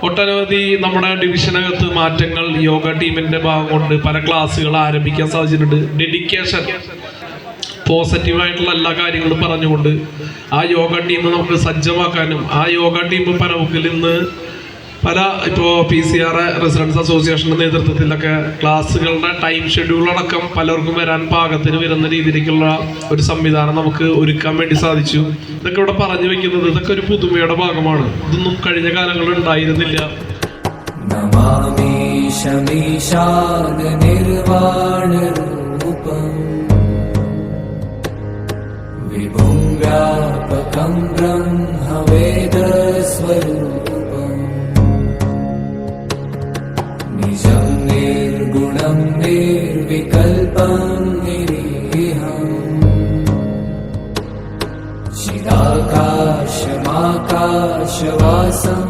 ഒട്ടനവധി നമ്മുടെ ഡിവിഷനകത്ത് മാറ്റങ്ങൾ യോഗ ടീമിന്റെ ഭാഗം കൊണ്ട് പല ക്ലാസ്സുകൾ ആരംഭിക്കാൻ സാധിച്ചിട്ടുണ്ട്. ഡെഡിക്കേഷൻ, പോസിറ്റീവായിട്ടുള്ള എല്ലാ കാര്യങ്ങളും പറഞ്ഞുകൊണ്ട് ആ യോഗ ടീം നമുക്ക് സജ്ജമാക്കാനും ആ യോഗ ടീം പരമുക്കിൽ ഇന്ന് പല ഇപ്പോൾ PCR റെസിഡൻസ് അസോസിയേഷൻ്റെ നേതൃത്വത്തിലൊക്കെ ക്ലാസ്സുകളുടെ ടൈം ഷെഡ്യൂൾ അടക്കം പലർക്കും വരാൻ പാകത്തിന് വരുന്ന രീതിയിലേക്കുള്ള ഒരു സംവിധാനം നമുക്ക് ഒരുക്കാൻ വേണ്ടി സാധിച്ചു. ഇതൊക്കെ ഇവിടെ പറഞ്ഞു വെക്കുന്നത് ഇതൊക്കെ ഒരു പുതുമയുടെ ഭാഗമാണ്. ഇതൊന്നും കഴിഞ്ഞ കാലങ്ങളിൽ ഉണ്ടായിരുന്നില്ല. വിഭും വ്യാപകം ബ്രഹ്മവേദസ്വരൂപം നിജം നിർഗുണം നിർവികൽപം നിരീഹം ചിദാകാശമാകാശവാസം